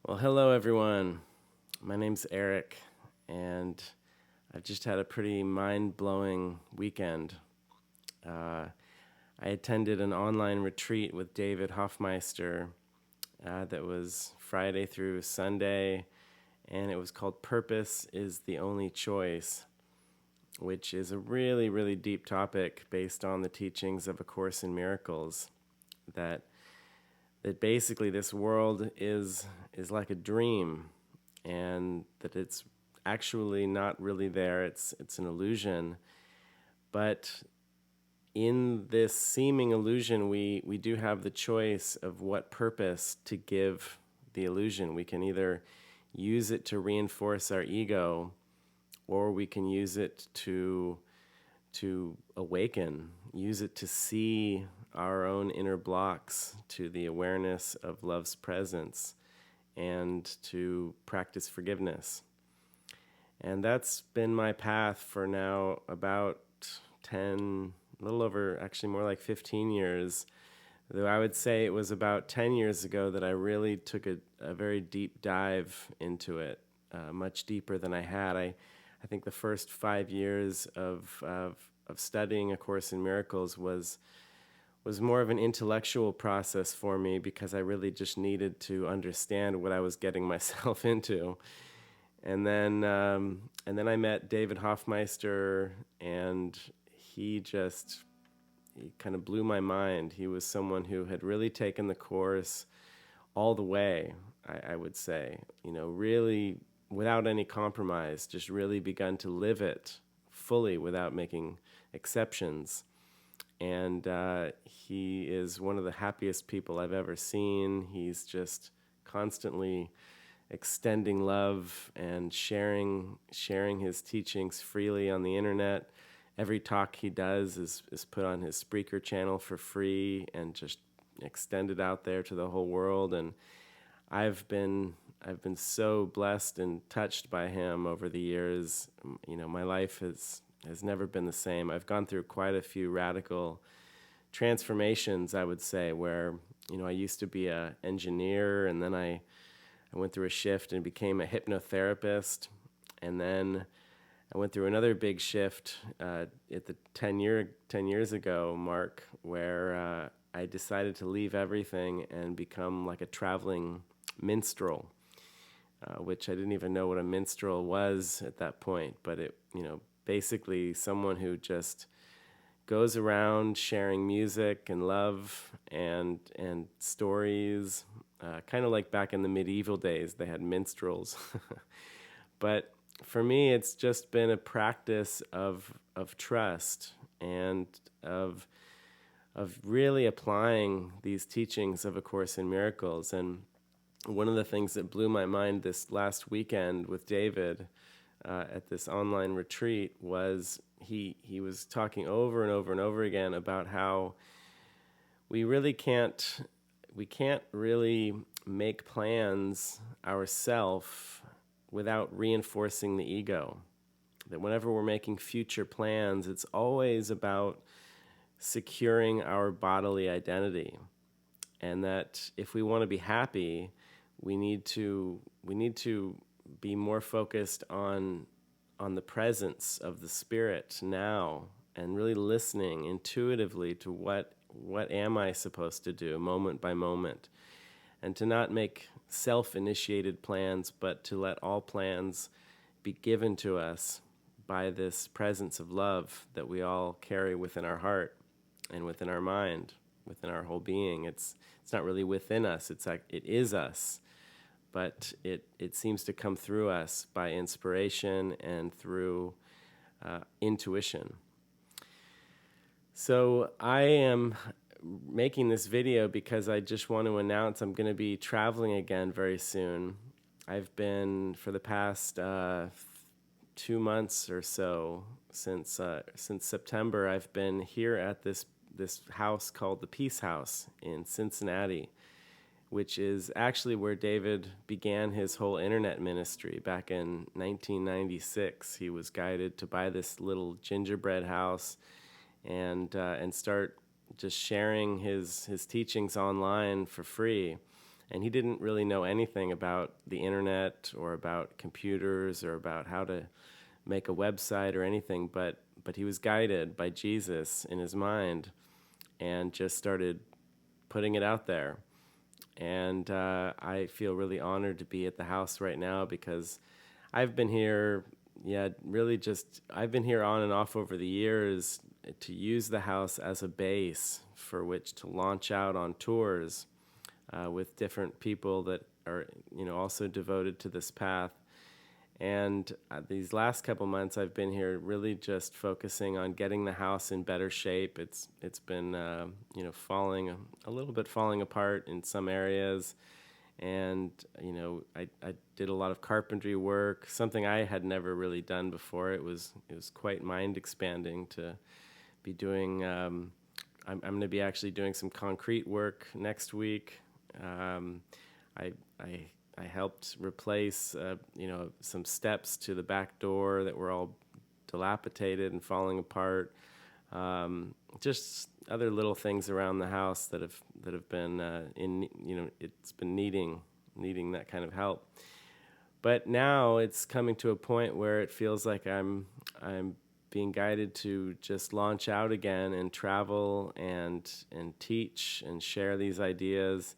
Well, hello everyone. My name's Erik, and I've just had a pretty mind-blowing weekend. I attended an online retreat with David Hoffmeister that was Friday through Sunday, and it was called Purpose is the Only Choice, which is a really, really deep topic based on the teachings of A Course in Miracles, that basically this world is like a dream, and that it's actually not really there. It's an illusion. But in this seeming illusion, we do have the choice of what purpose to give the illusion. We can either use it to reinforce our ego, or we can use it to awaken, use it to see our own inner blocks to the awareness of love's presence, and to practice forgiveness. And that's been my path for now about 10, a little over, actually more like 15 years. Though I would say it was about 10 years ago that I really took a very deep dive into it, much deeper than I had. I think the first 5 years of studying A Course in Miracles was more of an intellectual process for me, because I really just needed to understand what I was getting myself into. And then I met David Hoffmeister, and he kind of blew my mind. He was someone who had really taken the course all the way, I would say, really without any compromise, just really begun to live it fully without making exceptions. And he is one of the happiest people I've ever seen. He's just constantly extending love and sharing his teachings freely on the internet. Every talk he does is put on his Spreaker channel for free and just extended out there to the whole world. And I've been so blessed and touched by him over the years. My life has never been the same. I've gone through quite a few radical transformations, I would say, where I used to be an engineer, and then I went through a shift and became a hypnotherapist, and then I went through another big shift at the 10 years ago mark, where I decided to leave everything and become like a traveling minstrel, which I didn't even know what a minstrel was at that point, but it, basically someone who just goes around sharing music and love and stories, kind of like back in the medieval days, they had minstrels. But for me, it's just been a practice of trust, and of really applying these teachings of A Course in Miracles. And one of the things that blew my mind this last weekend with David at this online retreat was he was talking over and over and over again about how we can't really make plans ourselves without reinforcing the ego. That whenever we're making future plans, it's always about securing our bodily identity. And that if we want to be happy, we need to be more focused on the presence of the spirit now, and really listening intuitively to what am I supposed to do moment by moment, and to not make self-initiated plans, but to let all plans be given to us by this presence of love that we all carry within our heart and within our mind, within our whole being. It's not really within us, it's like it is us, but it seems to come through us by inspiration and through intuition. So I am making this video because I just want to announce I'm going to be traveling again very soon. I've been, for the past 2 months or so, since September, I've been here at this house called the Peace House in Cincinnati, which is actually where David began his whole internet ministry back in 1996. He was guided to buy this little gingerbread house and start just sharing his teachings online for free. And he didn't really know anything about the internet or about computers or about how to make a website or anything, but he was guided by Jesus in his mind and just started putting it out there. And I feel really honored to be at the house right now because I've been here, I've been here on and off over the years to use the house as a base for which to launch out on tours with different people that are, also devoted to this path. And these last couple months I've been here really just focusing on getting the house in better shape. It's been falling a little bit falling apart in some areas, and I did a lot of carpentry work, something I had never really done before. It was quite mind expanding to be doing. I'm going to be actually doing some concrete work next week. I helped replace, some steps to the back door that were all dilapidated and falling apart. Just other little things around the house that have been it's been needing that kind of help. But now it's coming to a point where it feels like I'm being guided to just launch out again and travel and teach and share these ideas.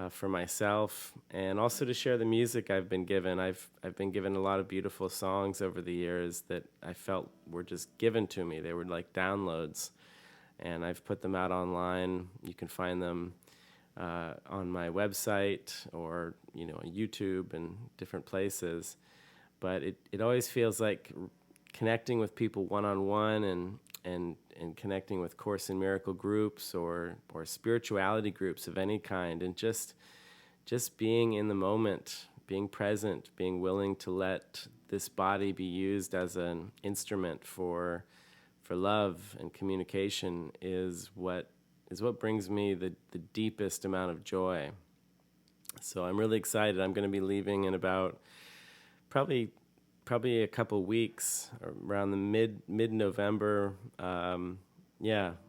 For myself, and also to share the music I've been given. I've been given a lot of beautiful songs over the years that I felt were just given to me. They were like downloads, and I've put them out online. You can find them on my website or on YouTube and different places. But it always feels like connecting with people one-on-one and connecting with Course in Miracle groups or spirituality groups of any kind, and just being in the moment, being present, being willing to let this body be used as an instrument for love and communication is what brings me the deepest amount of joy. So I'm really excited. I'm going to be leaving in about probably a couple weeks, around the mid-November.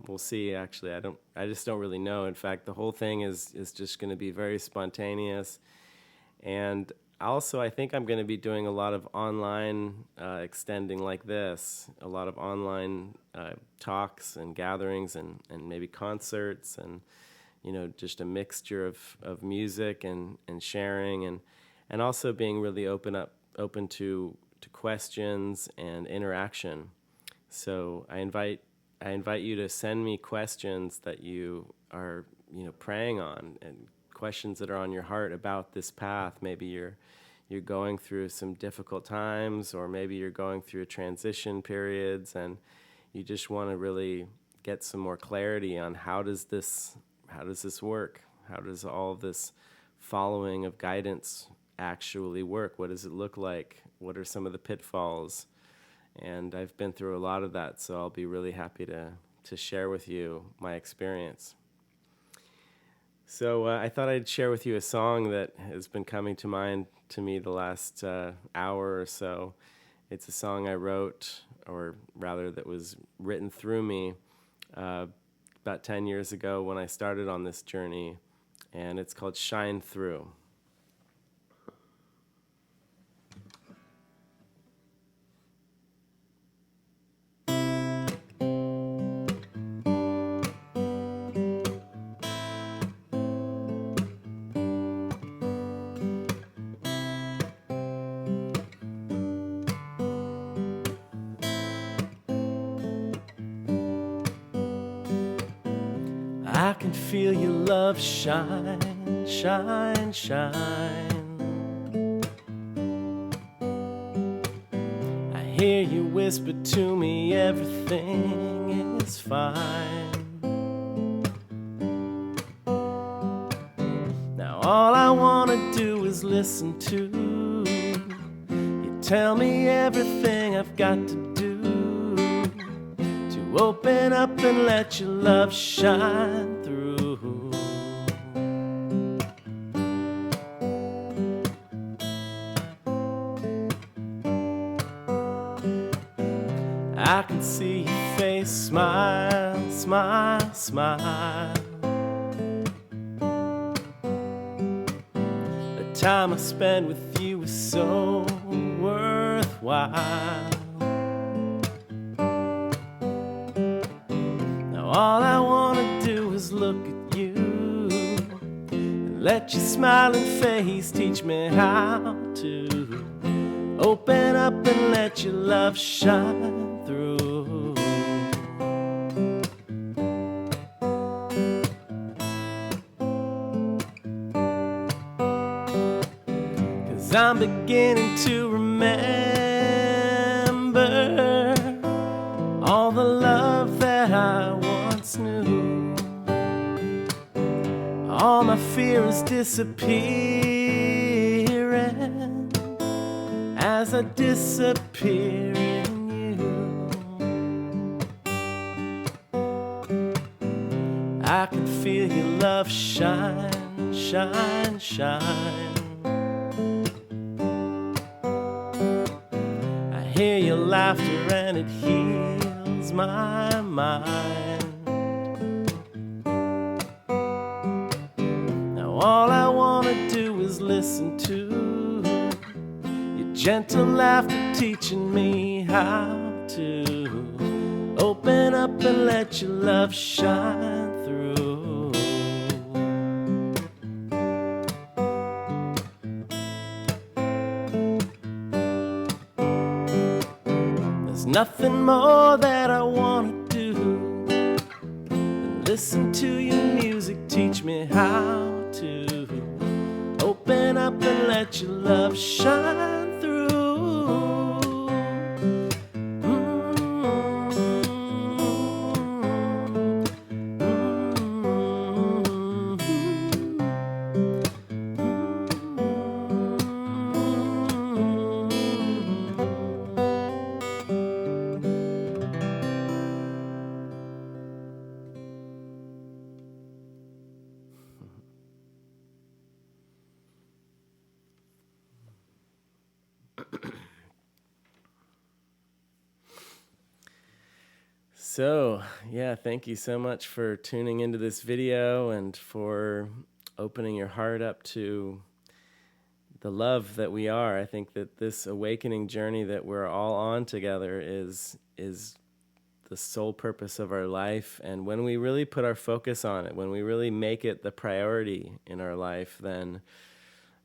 We'll see. Actually, I just don't really know. In fact, the whole thing is just going to be very spontaneous. And also, I think I'm going to be doing a lot of online extending like this, a lot of online talks and gatherings and maybe concerts and just a mixture of music and sharing and also being really open to questions and interaction. So I invite you to send me questions that you are praying on, and questions that are on your heart about this path. Maybe you're going through some difficult times, or maybe you're going through transition periods and you just want to really get some more clarity on how does this work? How does all of this following of guidance actually work? What does it look like? What are some of the pitfalls? And I've been through a lot of that, so I'll be really happy to share with you my experience. So I thought I'd share with you a song that has been coming to mind to me the last hour or so. It's a song I wrote, or rather that was written through me about 10 years ago when I started on this journey, and it's called Shine Through. I can feel your love shine, shine, shine. I hear you whisper to me, everything is fine. Now all I want to do is listen to you tell me everything I've got to do to open up and let your love shine through. I can see your face smile, smile, smile. time I spend with you is so worthwhile. Now all I wanna do is look at you and let your smiling face teach me how to open up and let your love shine through. 'Cause I'm beginning to remember all the love that I once knew. All my fear is disappearing as I disappear in you. I can feel your love shine, shine, shine. I hear your laughter and it heals my mind. Now all I wanna do is listen to your gentle laughter teaching me how to open up and let your love shine through. There's nothing more that I want to do than listen to your music teach me how to open up and let your love shine through. So, yeah, thank you so much for tuning into this video and for opening your heart up to the love that we are. I think that this awakening journey that we're all on together is the sole purpose of our life. And when we really put our focus on it, when we really make it the priority in our life, then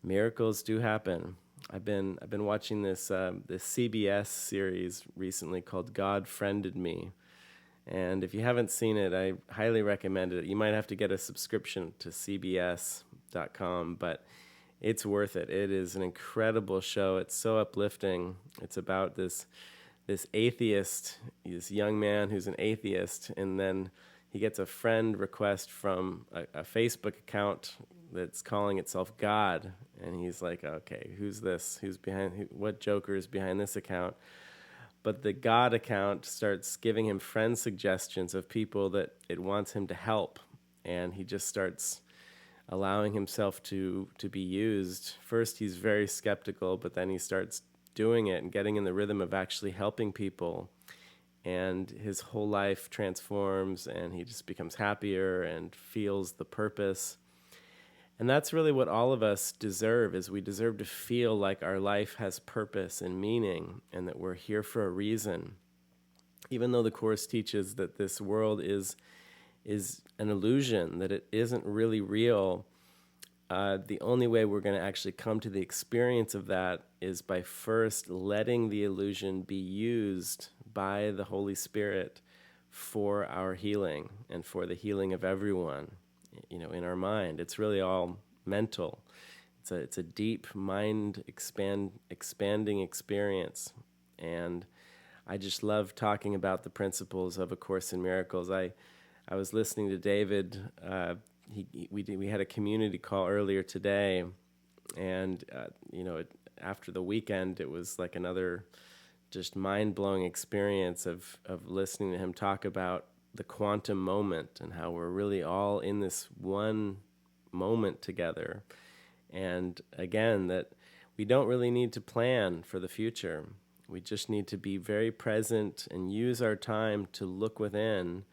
miracles do happen. I've been watching this CBS series recently called God Friended Me. And if you haven't seen it, I highly recommend it. You might have to get a subscription to cbs.com, but it's worth it. It is an incredible show. It's so uplifting. It's about this atheist, this young man who's an atheist, and then he gets a friend request from a Facebook account that's calling itself God. And he's like, okay, who's this? What joker is behind this account? But the God account starts giving him friend suggestions of people that it wants him to help. And he just starts allowing himself to be used. First, he's very skeptical, but then he starts doing it and getting in the rhythm of actually helping people. And his whole life transforms, and he just becomes happier and feels the purpose. And that's really what all of us deserve, is we deserve to feel like our life has purpose and meaning and that we're here for a reason. Even though the Course teaches that this world is an illusion, that it isn't really real, the only way we're going to actually come to the experience of that is by first letting the illusion be used by the Holy Spirit for our healing and for the healing of everyone. In our mind. It's really all mental. It's a deep mind expanding experience. And I just love talking about the principles of A Course in Miracles. I was listening to David. We had a community call earlier today, and after the weekend, it was like another just mind-blowing experience of listening to him talk about the quantum moment and how we're really all in this one moment together. And again, that we don't really need to plan for the future. We just need to be very present and use our time to look within.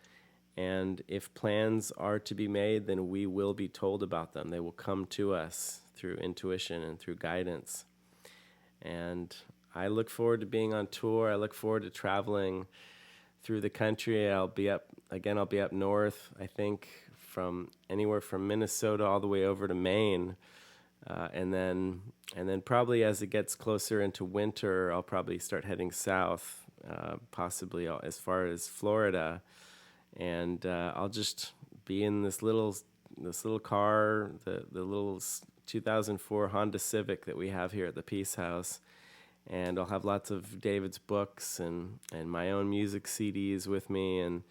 And if plans are to be made, then we will be told about them. They will come to us through intuition and through guidance. And I look forward to being on tour. I look forward to traveling through the country. I'll be up north, I think, from anywhere from Minnesota all the way over to Maine. And then probably as it gets closer into winter, I'll probably start heading south, possibly as far as Florida. And I'll just be in this little car, the little 2004 Honda Civic that we have here at the Peace House. And I'll have lots of David's books and my own music CDs with me, and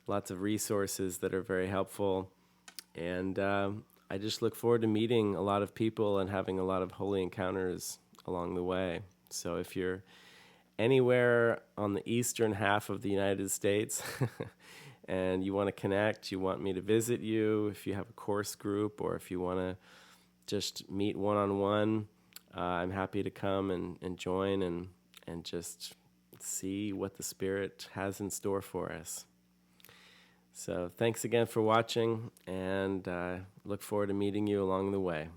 lots of resources that are very helpful. And I just look forward to meeting a lot of people and having a lot of holy encounters along the way. So if you're anywhere on the eastern half of the United States and you want to connect, you want me to visit you, if you have a course group, or if you want to just meet one-on-one, I'm happy to come and join and just see what the Spirit has in store for us. So thanks again for watching, and look forward to meeting you along the way.